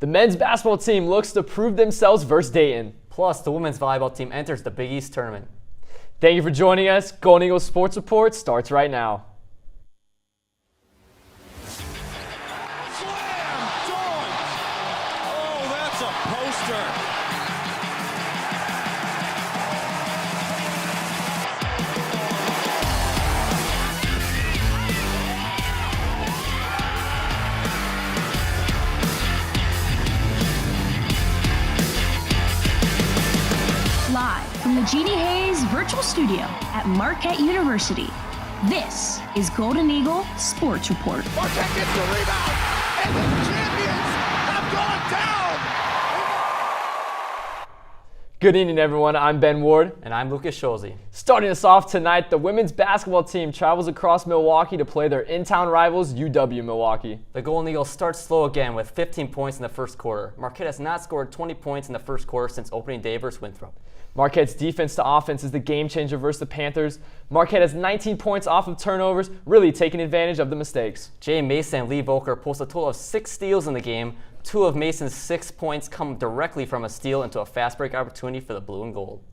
The men's basketball team looks to prove themselves versus Dayton. Plus, the women's volleyball team enters the Big East tournament. Thank you for joining us. Golden Eagles Sports Report starts right now. Slam dunk! Oh, that's a poster. Live from the Jeannie Hayes Virtual Studio at Marquette University, this is Golden Eagle Sports Report. Marquette gets the rebound, and the champions have gone down! Good evening, everyone. I'm Ben Ward. And I'm Lucas Schulze. Starting us off tonight, the women's basketball team travels across Milwaukee to play their in-town rivals, UW-Milwaukee. The Golden Eagles start slow again with 15 points in the first quarter. Marquette has not scored 20 points in the first quarter since opening day versus Winthrop. Marquette's defense to offense is the game changer versus the Panthers. Marquette has 19 points off of turnovers, really taking advantage of the mistakes. Jay Mason and Lee Volker post a total of 6 steals in the game. 2 of Mason's 6 points come directly from a steal into a fast break opportunity for the blue and gold.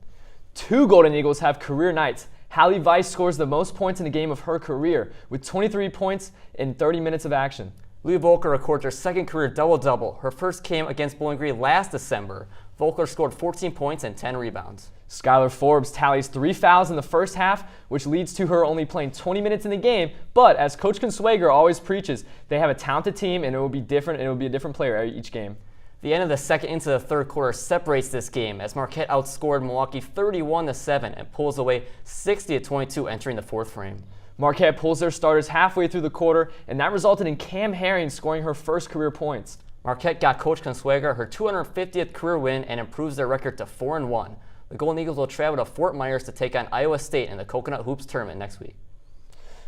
2 Golden Eagles have career nights. Hallie Weiss scores the most points in a game of her career with 23 points in 30 minutes of action. Lee Volker records her second career double-double. Her first came against Bowling Green last December. Volker scored 14 points and 10 rebounds. Skylar Forbes tallies 3 fouls in the first half, which leads to her only playing 20 minutes in the game. But as Coach Consuegra always preaches, they have a talented team and it will be different. It will be a different player each game. The end of the second into the third quarter separates this game as Marquette outscored Milwaukee 31-7 and pulls away 60-22 entering the fourth frame. Marquette pulls their starters halfway through the quarter, and that resulted in Cam Herring scoring her first career points. Marquette got Coach Consuegra her 250th career win and improves their record to 4-1. The Golden Eagles will travel to Fort Myers to take on Iowa State in the Coconut Hoops tournament next week.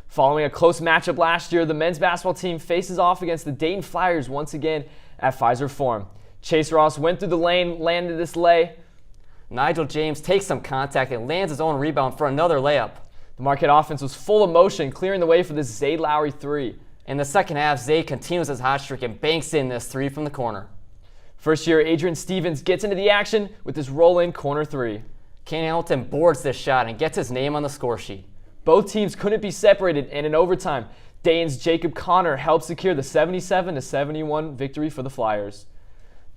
Following a close matchup last year, the men's basketball team faces off against the Dayton Flyers once again at Pfizer Forum. Chase Ross went through the lane, landed this lay. Nigel James takes some contact and lands his own rebound for another layup. The Marquette offense was full of motion, clearing the way for this Zay Lowry 3. In the second half, Zay continues his hot streak and banks in this 3 from the corner. First year Adrian Stevens gets into the action with this roll-in corner 3. Kane Hamilton boards this shot and gets his name on the score sheet. Both teams couldn't be separated, and in overtime, Dayton's Jacob Connor helped secure the 77-71 victory for the Flyers.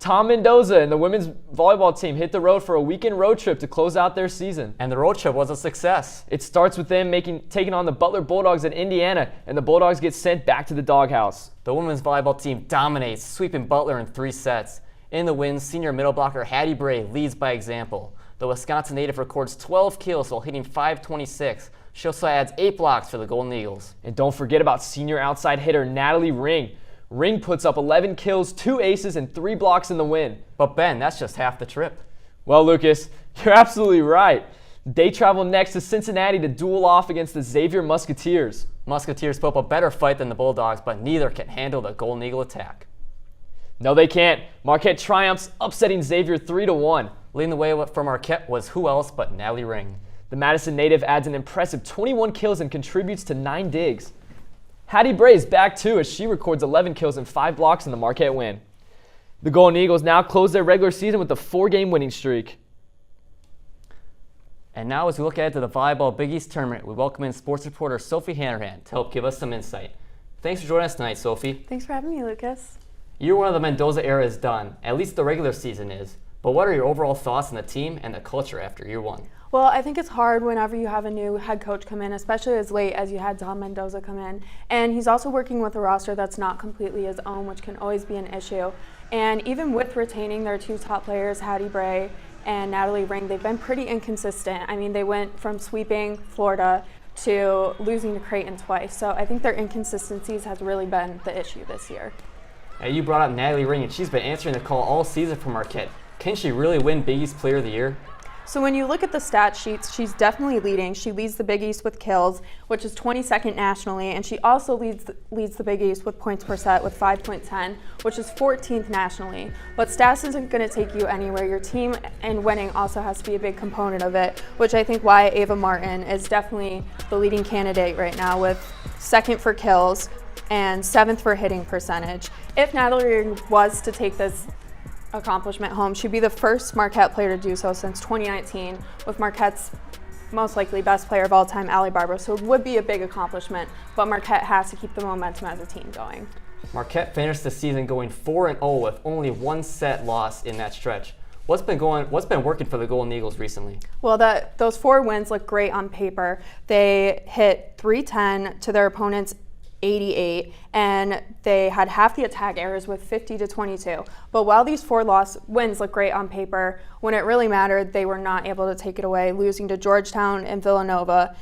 Tom Mendoza and the women's volleyball team hit the road for a weekend road trip to close out their season. And the road trip was a success. It starts with them taking on the Butler Bulldogs in Indiana, and the Bulldogs get sent back to the doghouse. The women's volleyball team dominates, sweeping Butler in 3 sets. In the win, senior middle blocker Hattie Bray leads by example. The Wisconsin native records 12 kills while hitting .526. She also adds 8 blocks for the Golden Eagles. And don't forget about senior outside hitter Natalie Ring. Ring puts up 11 kills, 2 aces, and 3 blocks in the win. But Ben, that's just half the trip. Well, Lucas, you're absolutely right. They travel next to Cincinnati to duel off against the Xavier Musketeers. Musketeers put up a better fight than the Bulldogs, but neither can handle the Golden Eagle attack. No, they can't. Marquette triumphs, upsetting Xavier 3-1. Leading the way for Marquette was who else but Natalie Ring. The Madison native adds an impressive 21 kills and contributes to 9 digs. Hattie Bray is back too as she records 11 kills and 5 blocks in the Marquette win. The Golden Eagles now close their regular season with a 4-game winning streak. And now as we look ahead to the volleyball Big East tournament, we welcome in sports reporter Sophie Hanrahan to help give us some insight. Thanks for joining us tonight, Sophie. Thanks for having me, Lucas. Year 1 of the Mendoza era is done, at least the regular season is. But what are your overall thoughts on the team and the culture after year 1? Well, I think it's hard whenever you have a new head coach come in, especially as late as you had Tom Mendoza come in. And he's also working with a roster that's not completely his own, which can always be an issue. And even with retaining their 2 top players, Hattie Bray and Natalie Ring, they've been pretty inconsistent. I mean, they went from sweeping Florida to losing to Creighton twice. So I think their inconsistencies has really been the issue this year. Now, you brought up Natalie Ring, and she's been answering the call all season for Marquette. Can she really win Big East Player of the Year? So when you look at the stat sheets, she's definitely leading. She leads the Big East with kills, which is 22nd nationally, and she also leads the Big East with points per set with 5.10, which is 14th nationally. But stats isn't going to take you anywhere. Your team and winning also has to be a big component of it, which I think why Ava Martin is definitely the leading candidate right now with second for kills, and 7th for hitting percentage. If Natalie was to take this accomplishment home, she'd be the first Marquette player to do so since 2019, with Marquette's most likely best player of all time, Allie Barber. So it would be a big accomplishment, but Marquette has to keep the momentum as a team going. Marquette finished the season going 4-0 with only one set loss in that stretch. What's been working for the Golden Eagles recently? Well, those 4 wins look great on paper. They hit 310 to their opponent's 88, and they had half the attack errors with 50-22. But while these 4 wins look great on paper, when it really mattered, they were not able to take it away, losing to Georgetown and Villanova.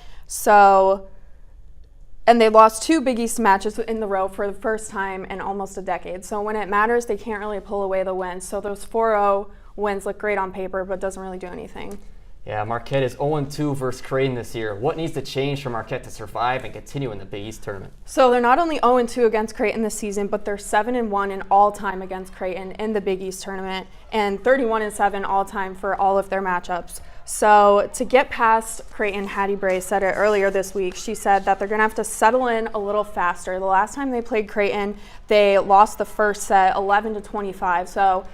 And they lost 2 Big East matches in the row for the first time in almost a decade. So when it matters, they can't really pull away the wins. So those 4-0 wins look great on paper, but doesn't really do anything. Yeah, Marquette is 0-2 versus Creighton this year. What needs to change for Marquette to survive and continue in the Big East tournament? So they're not only 0-2 against Creighton this season, but they're 7-1 in all-time against Creighton in the Big East tournament, and 31-7 all-time for all of their matchups. So to get past Creighton, Hattie Bray said it earlier this week. She said that they're going to have to settle in a little faster. The last time they played Creighton, they lost the first set 11-25. So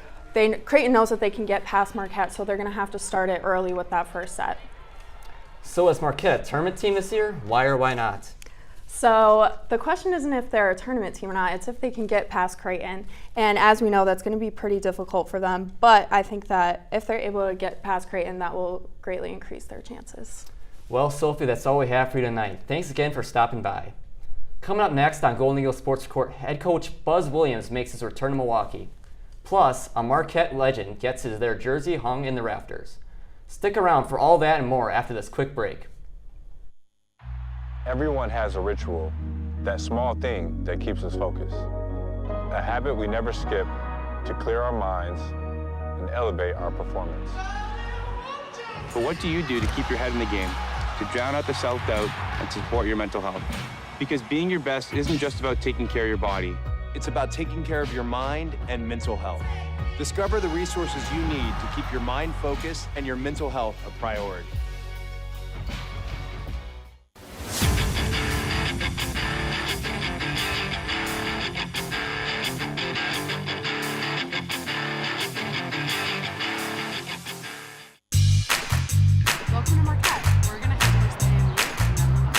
Creighton knows that they can get past Marquette, so they're going to have to start it early with that first set. So is Marquette a tournament team this year? Why or why not? So the question isn't if they're a tournament team or not, it's if they can get past Creighton. And as we know, that's going to be pretty difficult for them. But I think that if they're able to get past Creighton, that will greatly increase their chances. Well, Sophie, that's all we have for you tonight. Thanks again for stopping by. Coming up next on Golden Eagles Sports Report, head coach Buzz Williams makes his return to Milwaukee. Plus, a Marquette legend gets their jersey hung in the rafters. Stick around for all that and more after this quick break. Everyone has a ritual, that small thing that keeps us focused. A habit we never skip to clear our minds and elevate our performance. But what do you do to keep your head in the game, to drown out the self-doubt and support your mental health? Because being your best isn't just about taking care of your body. It's about taking care of your mind and mental health. Discover the resources you need to keep your mind focused and your mental health a priority. Welcome to Marquette. We're going to head first day in week and then the home.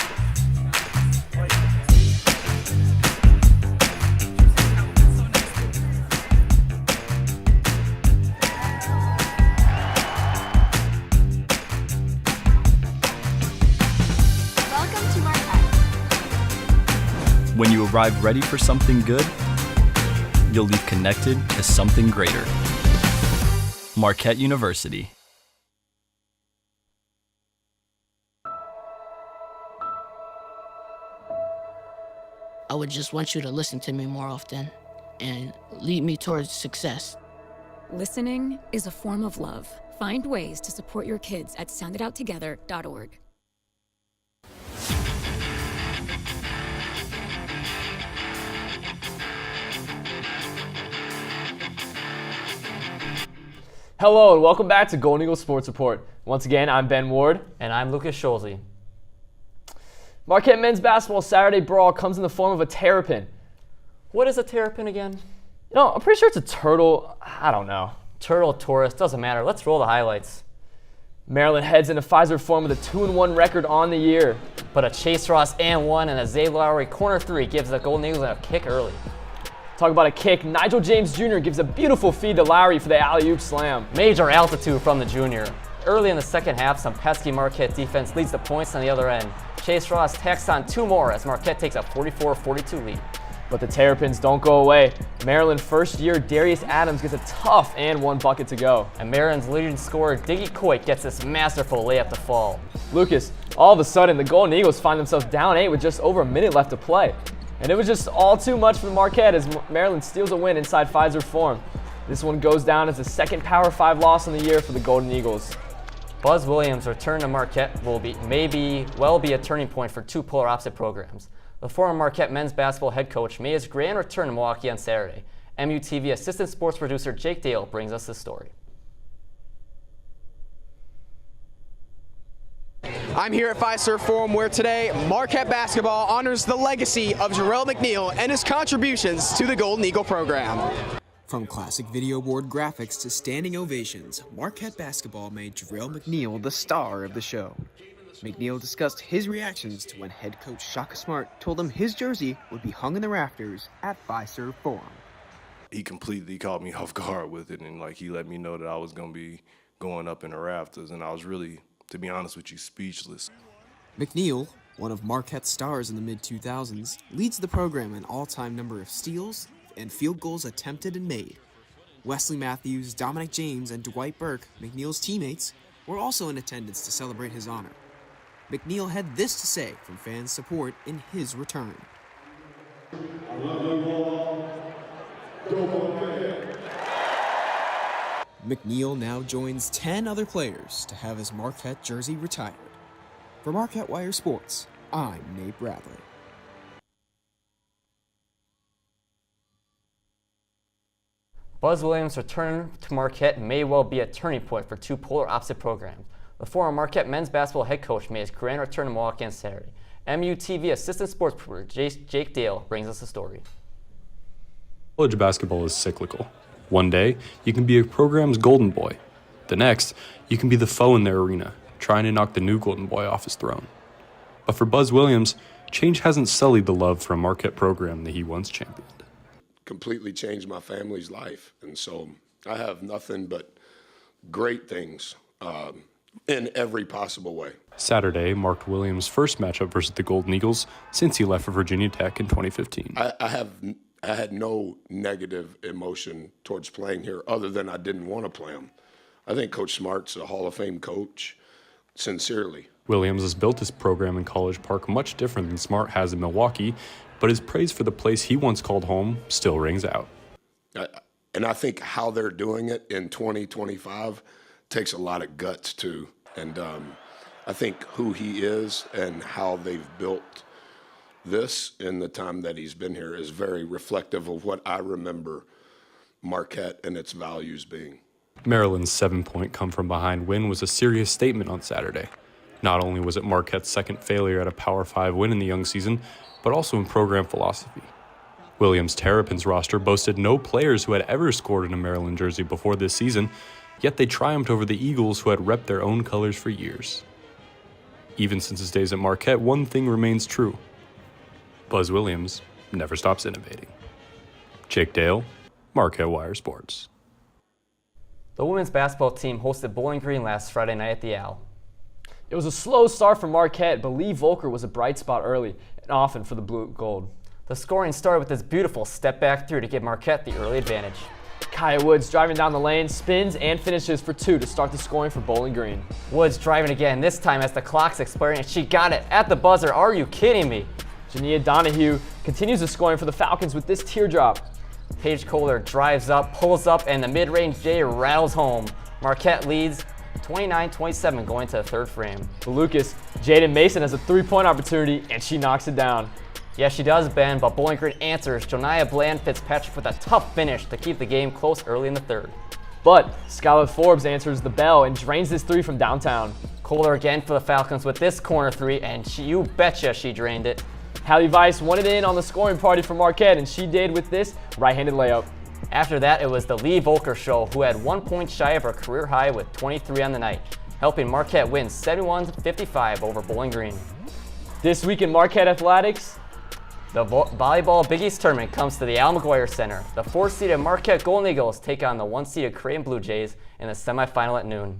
Welcome to Marquette. When you arrive ready for something good, you'll leave connected to something greater. Marquette University. I would just want you to listen to me more often and lead me towards success. Listening is a form of love. Find ways to support your kids at sounditouttogether.org. Hello and welcome back to Golden Eagles Sports Report. Once again, I'm Ben Ward. And I'm Lucas Scholze. Marquette men's basketball Saturday brawl comes in the form of a terrapin. What is a terrapin again? You know, I'm pretty sure it's a turtle. I don't know. Turtle, Taurus, doesn't matter. Let's roll the highlights. Maryland heads into Pfizer Forum with a 2-1 record on the year. But a Chase Ross and one and a Zay Lowry corner three gives the Golden Eagles a kick early. Talk about a kick. Nigel James Jr. gives a beautiful feed to Lowry for the alley-oop slam. Major altitude from the junior. Early in the second half, some pesky Marquette defense leads the points on the other end. Chase Ross tacks on 2 more as Marquette takes a 44-42 lead. But the Terrapins don't go away. Maryland first year Darius Adams gets a tough and 1 bucket to go. And Maryland's leading scorer Diggy Coit gets this masterful layup to fall. Lucas, all of a sudden the Golden Eagles find themselves down 8 with just over a minute left to play. And it was just all too much for Marquette as Maryland steals a win inside Pfizer Forum. This one goes down as the second Power 5 loss on the year for the Golden Eagles. Buzz Williams' return to Marquette will be a turning point for 2 polar opposite programs. The former Marquette men's basketball head coach made his grand return to Milwaukee on Saturday. MUTV assistant sports producer Jake Dale brings us this story. I'm here at Fiserv Forum where today Marquette basketball honors the legacy of Jarrell McNeil and his contributions to the Golden Eagle program. From classic video board graphics to standing ovations, Marquette basketball made Jarrell McNeil the star of the show. McNeil discussed his reactions to when head coach Shaka Smart told him his jersey would be hung in the rafters at Fiserv Forum. He completely caught me off guard with it, and he let me know that I was going to be going up in the rafters, and I was really, to be honest with you, speechless. McNeil, one of Marquette's stars in the mid-2000s, leads the program in all-time number of steals and field goals attempted and made. Wesley Matthews, Dominic James, and Dwight Burke, McNeil's teammates, were also in attendance to celebrate his honor. McNeil had this to say from fans' support in his return. I love you all. Go Marquette. McNeil now joins 10 other players to have his Marquette jersey retired. For Marquette Wire Sports, I'm Nate Bradley. Buzz Williams' return to Marquette may well be a turning point for two polar opposite programs. The former Marquette men's basketball head coach made his grand return to Milwaukee on Saturday. MUTV assistant sports reporter Jake Dale brings us the story. College basketball is cyclical. One day, you can be a program's golden boy. The next, you can be the foe in their arena, trying to knock the new golden boy off his throne. But for Buzz Williams, change hasn't sullied the love for a Marquette program that he once championed. Completely changed my family's life, and so I have nothing but great things in every possible way. Saturday marked Williams' first matchup versus the Golden Eagles since he left for Virginia Tech in 2015. I had no negative emotion towards playing here other than I didn't want to play him. I think Coach Smart's a Hall of Fame coach, sincerely. Williams has built his program in College Park much different than Smart has in Milwaukee, but his praise for the place he once called home still rings out. And I think how they're doing it in 2025 takes a lot of guts too. And I think who he is and how they've built this in the time that he's been here is very reflective of what I remember Marquette and its values being. Maryland's 7-point come-from-behind win was a serious statement on Saturday. Not only was it Marquette's second failure at a Power 5 win in the young season, but also in program philosophy. Williams' Terrapins roster boasted no players who had ever scored in a Maryland jersey before this season, yet they triumphed over the Eagles who had repped their own colors for years. Even since his days at Marquette, one thing remains true. Buzz Williams never stops innovating. Jake Dale, Marquette Wire Sports. The women's basketball team hosted Bowling Green last Friday night at the Owl. It was a slow start for Marquette, but Lee Volker was a bright spot early and often for the blue gold. The scoring started with this beautiful step back through to give Marquette the early advantage. Kaya Woods driving down the lane, spins and finishes for two to start the scoring for Bowling Green. Woods driving again, this time as the clock's expiring, and she got it at the buzzer. Are you kidding me? Jania Donahue continues the scoring for the Falcons with this teardrop. Paige Kohler drives up, pulls up, and the mid-range J rattles home. Marquette leads 29-27 going to the third frame. For Lucas, Jaden Mason has a three-point opportunity, and she knocks it down. Yes, she does, Ben, but Bowling Green answers. Joniah Bland Fitzpatrick with a tough finish to keep the game close early in the third. But Skylar Forbes answers the bell and drains this three from downtown. Kohler again for the Falcons with this corner three, and you betcha she drained it. Hallie Weiss wanted in on the scoring party for Marquette, and she did with this right-handed layup. After that, it was the Lee Volker show, who had 1 point shy of her career high with 23 on the night, helping Marquette win 71-55 over Bowling Green. This week in Marquette athletics, the volleyball Big East tournament comes to the Al McGuire Center. The 4-seeded Marquette Golden Eagles take on the 1-seeded Creighton Blue Jays in the semifinal at noon.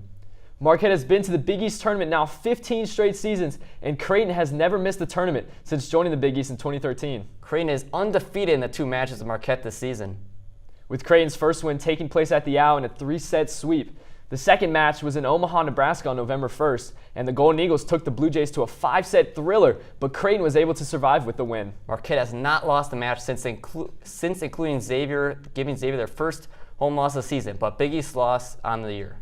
Marquette has been to the Big East tournament now 15 straight seasons, and Creighton has never missed the tournament since joining the Big East in 2013. Creighton is undefeated in the two matches of Marquette this season. With Creighton's first win taking place at the Owl in a 3-set sweep. The second match was in Omaha, Nebraska on November 1st, and the Golden Eagles took the Blue Jays to a 5-set thriller, but Creighton was able to survive with the win. Marquette has not lost a match since including Xavier, giving Xavier their first home loss of the season, but Big East loss on the year.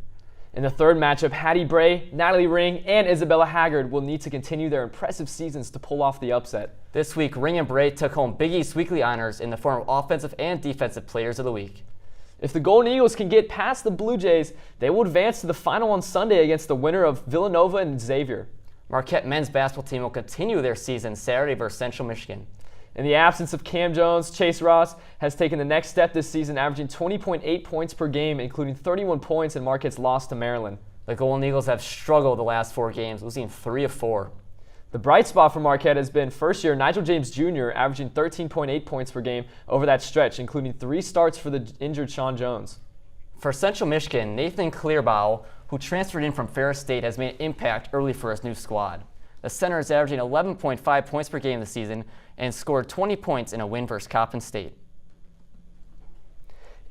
In the third matchup, Hattie Bray, Natalie Ring, and Isabella Haggard will need to continue their impressive seasons to pull off the upset. This week, Ring and Bray took home Big East weekly honors in the form of offensive and defensive players of the week. If the Golden Eagles can get past the Blue Jays, they will advance to the final on Sunday against the winner of Villanova and Xavier. Marquette men's basketball team will continue their season Saturday versus Central Michigan. In the absence of Cam Jones, Chase Ross has taken the next step this season, averaging 20.8 points per game, including 31 points in Marquette's loss to Maryland. The Golden Eagles have struggled the last 4 games, losing 3 of 4. The bright spot for Marquette has been first-year Nigel James Jr. averaging 13.8 points per game over that stretch, including 3 starts for the injured Sean Jones. For Central Michigan, Nathan Clearbow, who transferred in from Ferris State, has made an impact early for his new squad. The center is averaging 11.5 points per game this season and scored 20 points in a win versus Coppin State.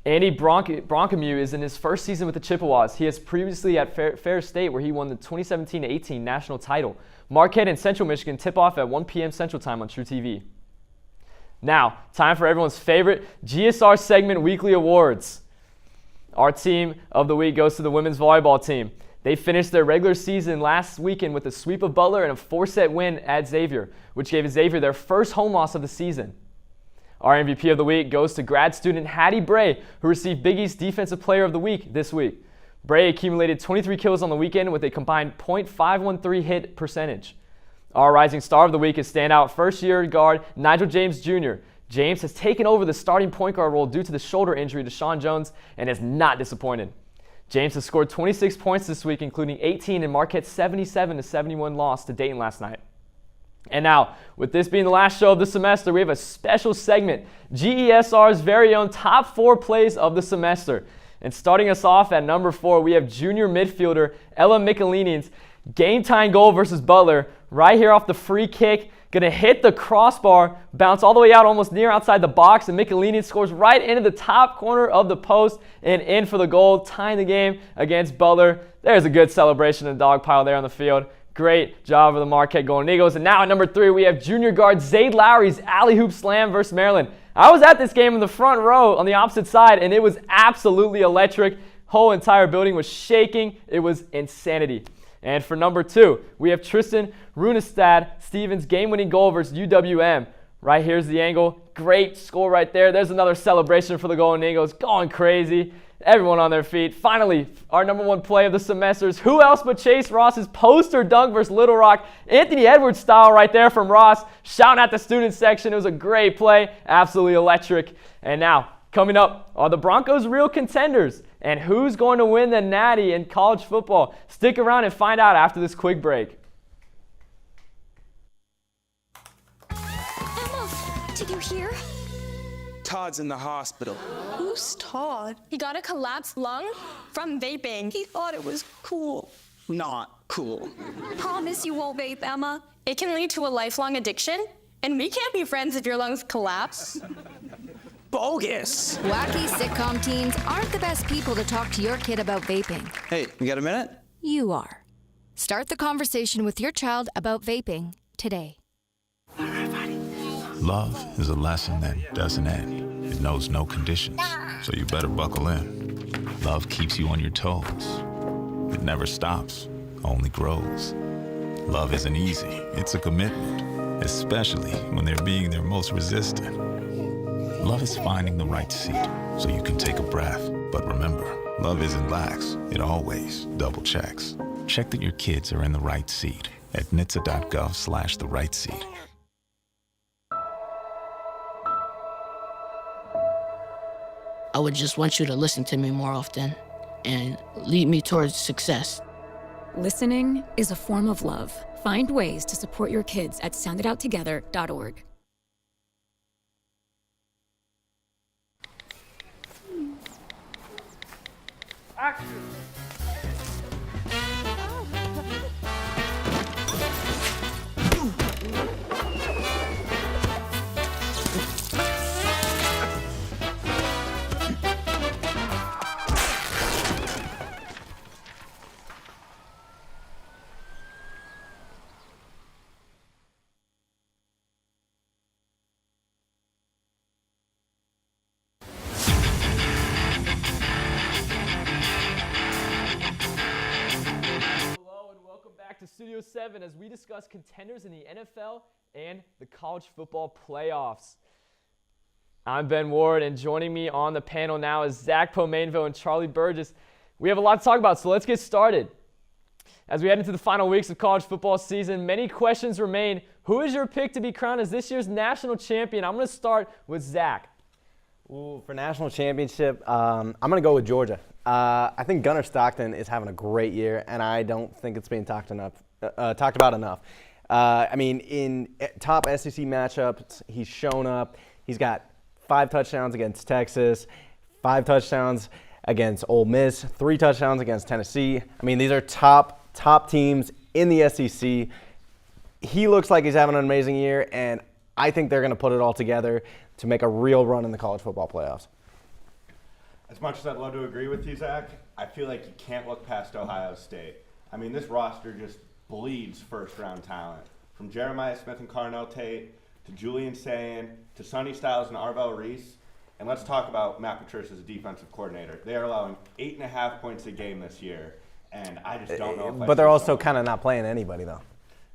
Andy Broncomew is in his first season with the Chippewas. He is previously at Ferris State, where he won the 2017-18 national title. Marquette and Central Michigan tip off at 1 p.m. Central Time on True TV. Now, time for everyone's favorite GSR segment, Weekly Awards. Our team of the week goes to the women's volleyball team. They finished their regular season last weekend with a sweep of Butler and a 4-set win at Xavier, which gave Xavier their first home loss of the season. Our MVP of the week goes to grad student Hattie Bray, who received Big East Defensive Player of the Week this week. Bray accumulated 23 kills on the weekend with a combined .513 hit percentage. Our rising star of the week is standout first-year guard Nigel James Jr. James has taken over the starting point guard role due to the shoulder injury to Sean Jones and has not disappointed. James has scored 26 points this week, including 18 in Marquette's 77-71 loss to Dayton last night. And now, with this being the last show of the semester, we have a special segment, GESR's very own top 4 plays of the semester. And starting us off at number 4, we have junior midfielder Ella Michelini's game-tying goal versus Butler. Right here off the free kick, gonna hit the crossbar, bounce all the way out almost near outside the box, and Michelini scores right into the top corner of the post and in for the goal, tying the game against Butler. There's a good celebration in the dog pile there on the field. Great job for the Marquette Golden Eagles. And now at number 3, we have junior guard Zayd Lowry's alley-hoop slam versus Maryland. I was at this game in the front row on the opposite side, and it was absolutely electric. Whole entire building was shaking. It was insanity. And for number 2, we have Tristan Runestad Stevens' game-winning goal versus UWM. Right here's the angle. Great score right there. There's another celebration for the Golden Eagles. Going crazy. Everyone on their feet. Finally, our number 1 play of the semester is who else but Chase Ross's poster dunk versus Little Rock. Anthony Edwards style right there from Ross. Shouting at the student section. It was a great play. Absolutely electric. And now, coming up, are the Broncos real contenders? And who's going to win the Natty in college football? Stick around and find out after this quick break. Emma, did you hear? Todd's in the hospital. Who's Todd? He got a collapsed lung from vaping. He thought it was cool. Not cool. Promise you won't vape, Emma. It can lead to a lifelong addiction, and we can't be friends if your lungs collapse. Bogus. Wacky sitcom teens aren't the best people to talk to your kid about vaping. Hey, you got a minute? You are. Start the conversation with your child about vaping today. Love is a lesson that doesn't end. It knows no conditions, so you better buckle in. Love keeps you on your toes. It never stops, only grows. Love isn't easy, it's a commitment, especially when they're being their most resistant. Love is finding the right seat so you can take a breath. But remember, love isn't lax, it always double checks. Check that your kids are in the right seat at nhtsa.gov/the right seat. I would just want you to listen to me more often and lead me towards success. Listening is a form of love. Find ways to support your kids at soundedouttogether.org. Action! To Studio 7 as we discuss contenders in the NFL and the college football playoffs. I'm Ben Ward, and joining me on the panel now is Zach Pomainville and Charlie Burgess. We have a lot to talk about, so let's get started. As we head into the final weeks of college football season, many questions remain. Who is your pick to be crowned as this year's national champion? I'm going to start with Zach. Ooh, for national championship, I'm going to go with Georgia. I think Gunnar Stockton is having a great year, and I don't think it's being talked about enough. I mean, in top SEC matchups, he's shown up. He's got 5 touchdowns against Texas, 5 touchdowns against Ole Miss, 3 touchdowns against Tennessee. I mean, these are top teams in the SEC. He looks like he's having an amazing year, and I think they're going to put it all together to make a real run in the college football playoffs. As much as I'd love to agree with you, Zach, I feel like you can't look past Ohio State. I mean, this roster just bleeds first-round talent. From Jeremiah Smith and Carnell Tate to Julian Sayin to Sonny Styles and Arvell Reese. And let's talk about Matt Patricia as a defensive coordinator. They are allowing 8.5 points a game this year, and I just don't know if But they're also kind of not playing anybody, though.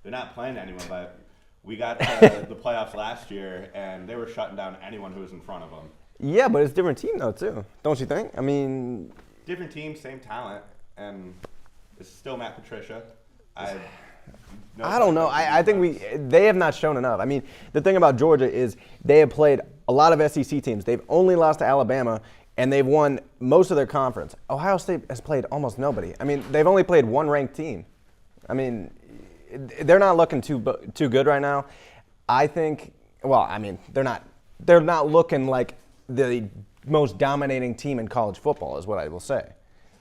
They're not playing anyone, but we got to the playoffs last year, and they were shutting down anyone who was in front of them. Yeah, but it's a different team, though, too. Don't you think? I mean... Different team, same talent, and it's still Matt Patricia. I don't know. I think they have not shown enough. I mean, the thing about Georgia is they have played a lot of SEC teams. They've only lost to Alabama, and they've won most of their conference. Ohio State has played almost nobody. I mean, they've only played one ranked team. I mean, they're not looking too good right now. I think. Well, I mean, they're not looking like the most dominating team in college football, is what I will say,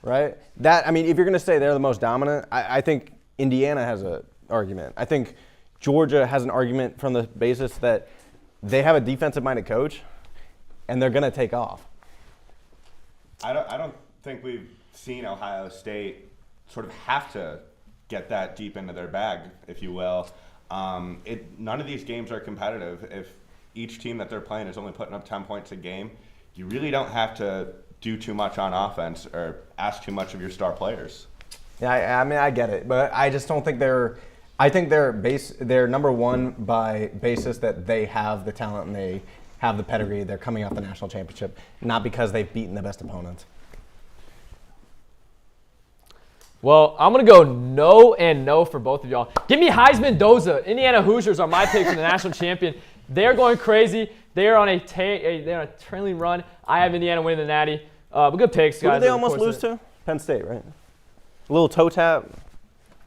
right? That I mean, if you're going to say they're the most dominant, I think Indiana has an argument. I think Georgia has an argument from the basis that they have a defensive-minded coach, and they're going to take off. I don't think we've seen Ohio State sort of have to get that deep into their bag, if you will. None of these games are competitive. If each team that they're playing is only putting up 10 points a game, you really don't have to do too much on offense or ask too much of your star players. Yeah, I mean, I get it, but I just don't think they're. I think they're number one by basis that they have the talent and they have the pedigree. They're coming off the national championship, not because they've beaten the best opponents. Well, I'm going to go no and no for both of y'all. Give me Heisman Doza. Indiana Hoosiers are my pick for the national champion. They're going crazy. They're on a trailing run. I have Indiana winning the Natty. But good picks, guys. Who did they almost lose to? Penn State, right? A little toe tap,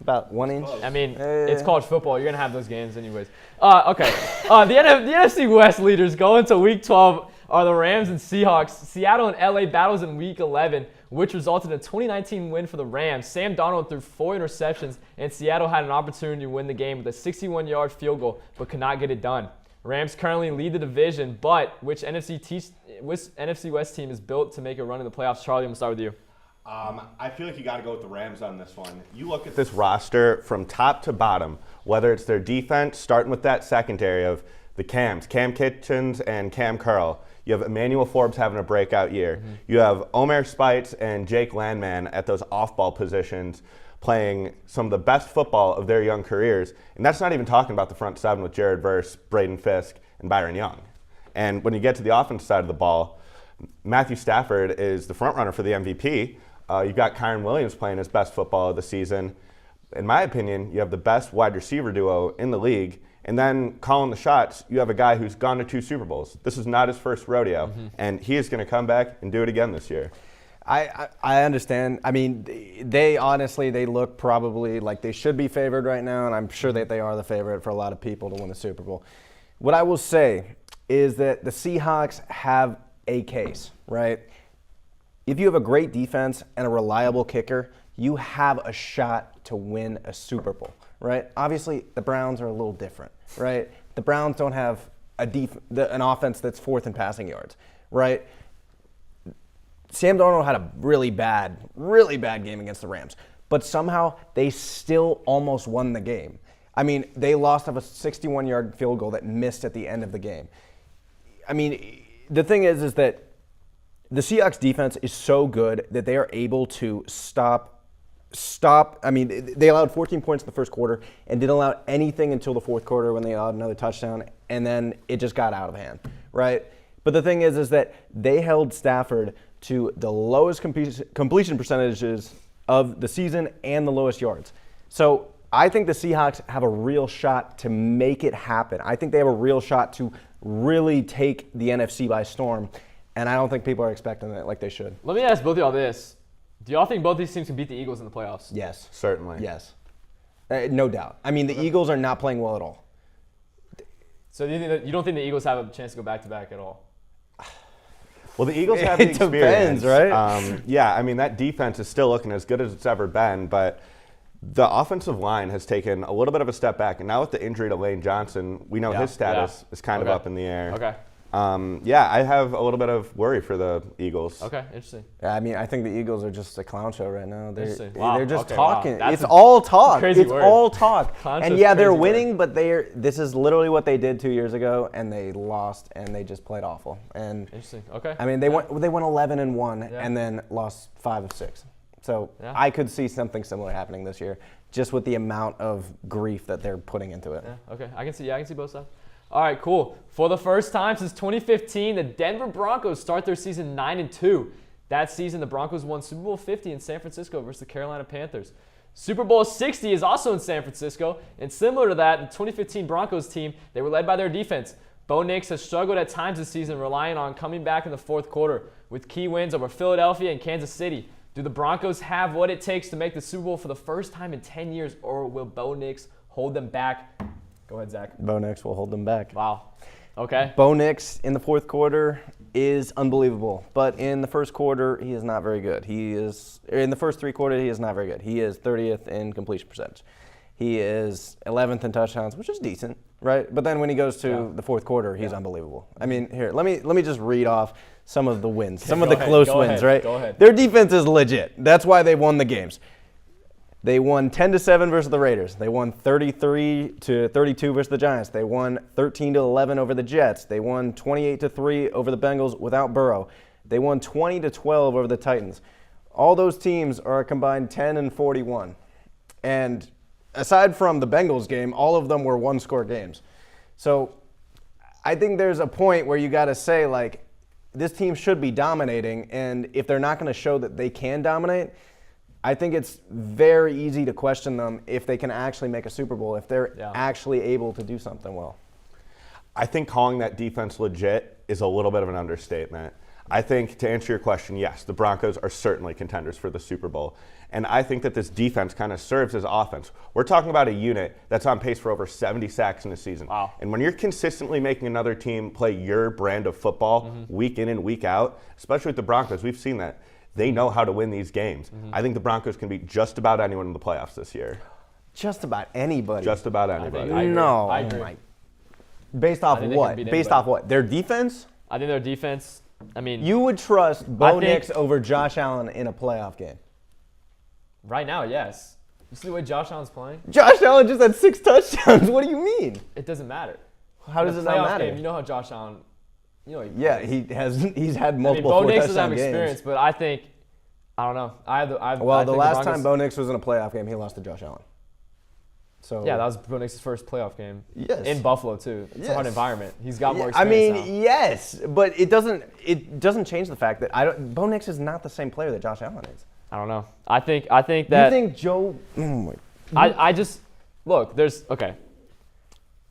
about 1 inch. I mean, it's college football. You're going to have those games anyways. Okay. The NFC West leaders going to Week 12 are the Rams and Seahawks. Seattle and LA battles in Week 11, which resulted in a 2019 win for the Rams. Sam Darnold threw 4 interceptions, and Seattle had an opportunity to win the game with a 61-yard field goal, but could not get it done. Rams currently lead the division, but which NFC West team is built to make a run in the playoffs? Charlie, I'm going to start with you. I feel like you got to go with the Rams on this one. You look at this roster from top to bottom, whether it's their defense, starting with that secondary of the Cams, Cam Kitchens and Cam Curl. You have Emmanuel Forbes having a breakout year. Mm-hmm. You have Omer Spites and Jake Landman at those off-ball positions playing some of the best football of their young careers. And that's not even talking about the front seven with Jared Verse, Braden Fisk, and Byron Young. And when you get to the offense side of the ball, Matthew Stafford is the front runner for the MVP. You've got Kyron Williams playing his best football of the season. In my opinion, you have the best wide receiver duo in the league. And then calling the shots, you have a guy who's gone to 2 Super Bowls. This is not his first rodeo, and he is going to come back and do it again this year. I understand. I mean, they look probably like they should be favored right now, and I'm sure that they are the favorite for a lot of people to win the Super Bowl. What I will say is that the Seahawks have a case, right? If you have a great defense and a reliable kicker, you have a shot to win a Super Bowl, right? Obviously, the Browns are a little different, right? The Browns don't have an offense that's 4th in passing yards, right? Sam Darnold had a really bad game against the Rams, but somehow they still almost won the game. I mean, they lost off a 61-yard field goal that missed at the end of the game. I mean, the thing is that the Seahawks defense is so good that they are able to stop. I mean, they allowed 14 points in the first quarter and didn't allow anything until the fourth quarter when they allowed another touchdown, and then it just got out of hand, right? But the thing is that they held Stafford to the lowest completion percentages of the season and the lowest yards. So I think the Seahawks have a real shot to make it happen. I think they have a real shot to really take the NFC by storm, and I don't think people are expecting it like they should. Let me ask both of y'all this. Do y'all think both these teams can beat the Eagles in the playoffs? Yes. Certainly. Yes. No doubt. I mean, the Eagles are not playing well at all. So you don't think the Eagles have a chance to go back-to-back at all? Well, the Eagles have the It experience. depends, right? Yeah, I mean, that defense is still looking as good as it's ever been, but the offensive line has taken a little bit of a step back. And now with the injury to Lane Johnson, we know his status is kind of up in the air. Okay. Yeah, I have a little bit of worry for the Eagles. Okay, interesting. Yeah, I mean, I think the Eagles are just a clown show right now. Interesting. Wow, They're just okay, talking. wow. It's all talk. Crazy It's word. all talk. Clown And show's yeah, they're crazy word. winning, but this is literally what they did 2 years ago, and they lost, and they just played awful. And Interesting. Okay. I mean, they went 11-1, Yeah. and then lost 5 of 6. So Yeah. I could see something similar happening this year, just with the amount of grief that they're putting into it. Yeah, okay. I can see both sides. All right, cool. For the first time since 2015, the Denver Broncos start their season 9-2. That season, the Broncos won Super Bowl 50 in San Francisco versus the Carolina Panthers. Super Bowl 60 is also in San Francisco, and similar to that, the 2015 Broncos team, they were led by their defense. Bo Nix has struggled at times this season, relying on coming back in the fourth quarter with key wins over Philadelphia and Kansas City. Do the Broncos have what it takes to make the Super Bowl for the first time in 10 years, or will Bo Nix hold them back? Go ahead, Zach. Bo Nix will hold them back. Wow. Okay. Bo Nix in the fourth quarter is unbelievable, but in the first quarter, he is not very good. In the first 3 quarters, he is not very good. He is 30th in completion percentage. He is 11th in touchdowns, which is decent, right? But then when he goes to the fourth quarter, he's unbelievable. I mean, here, let me just read off some of the wins, some of the close wins, right? Go ahead. Their defense is legit. That's why they won the games. They won 10-7 versus the Raiders. They won 33-32 versus the Giants. They won 13-11 over the Jets. They won 28-3 over the Bengals without Burrow. They won 20-12 over the Titans. All those teams are a combined 10-41. And aside from the Bengals game, all of them were one-score games. So I think there's a point where you got to say, like, this team should be dominating, and if they're not going to show that they can dominate, I think it's very easy to question them if they can actually make a Super Bowl, if they're actually able to do something well. I think calling that defense legit is a little bit of an understatement. I think, to answer your question, yes, the Broncos are certainly contenders for the Super Bowl. And I think that this defense kind of serves as offense. We're talking about a unit that's on pace for over 70 sacks in a season. Wow. And when you're consistently making another team play your brand of football week in and week out, especially with the Broncos, we've seen that. They know how to win these games. I think the Broncos can beat just about anyone in the playoffs this year. Just about anybody. Just about anybody. I agree. No. I agree. Based off think of they what? can beat Based anybody. off what? Their defense? I think their defense, I mean, You would trust Bo think- Nix over Josh Allen in a playoff game. right now, yes. You see the way Josh Allen's playing? Josh Allen just had 6 touchdowns. What do you mean? It doesn't matter. How In does a it not playoff matter? game, you know how Josh Allen, Yeah, he's had I mean, multiple Bo Nix doesn't have 4-touchdown experience, games. but I think, I don't know. Well, I the think last Broncos- time Bo Nix was in a playoff game, he lost to Josh Allen. So Yeah, that was Bo Nix's first playoff game. Yes. In Buffalo, too. It's a hard Yes. environment. He's got more I experience mean, now. yes, but it doesn't change the fact that Bo Nix is not the same player that Josh Allen is. I don't know. I think that. You think Joe? Oh my. I just look. Okay.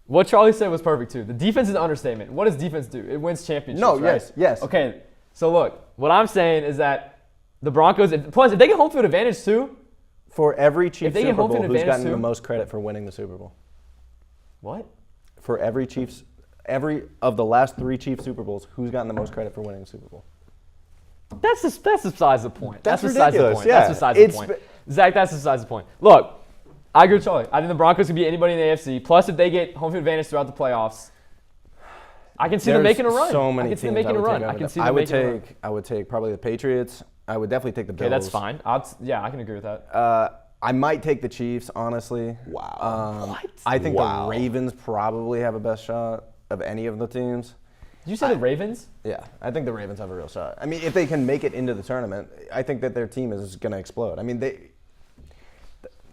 What Charlie said was perfect too. The defense is an understatement. What does defense do? It wins championships. No, right? yes. Okay. So look, what I'm saying is that the Broncos. Plus, if they get home field advantage too. For every Chiefs they get Super home Bowl, field who's advantage gotten the too? most credit for winning the Super Bowl? What? For every of the last 3 Chiefs Super Bowls, who's gotten the most credit for winning the Super Bowl? That's besides the point. That's besides the ridiculous, point. yeah. That's besides the point. Zach, that's besides the point. Look, I agree with Charlie. I think the Broncos can beat anybody in the AFC. Plus, if they get home field advantage throughout the playoffs, I can see them making a run. So many I can see teams them making a run. I I would can take see over them that. making a run. I would take probably the Patriots. I would definitely take the Bills. Okay, that's fine. I can agree with that. I might take the Chiefs, honestly. Wow. What? I think Wow. the Ravens probably have a best shot of any of the teams. Did you say the Ravens? Yeah, I think the Ravens have a real shot. I mean, if they can make it into the tournament, I think that their team is going to explode. I mean,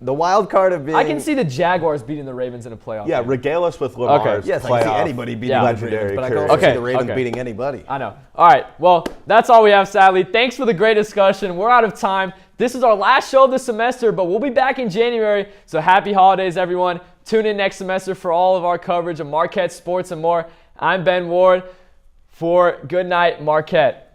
the wild card of being... I can see the Jaguars beating the Ravens in a playoff Yeah, game. regale us with Lamar's Yes, I can see playoff anybody beating the legendary Ravens, but I can career. also see the Okay, Ravens okay. beating anybody. I know. All right. Well, that's all we have, sadly. Thanks for the great discussion. We're out of time. This is our last show of the semester, but we'll be back in January. So happy holidays, everyone. Tune in next semester for all of our coverage of Marquette sports and more. I'm Ben Ward for Good Night Marquette.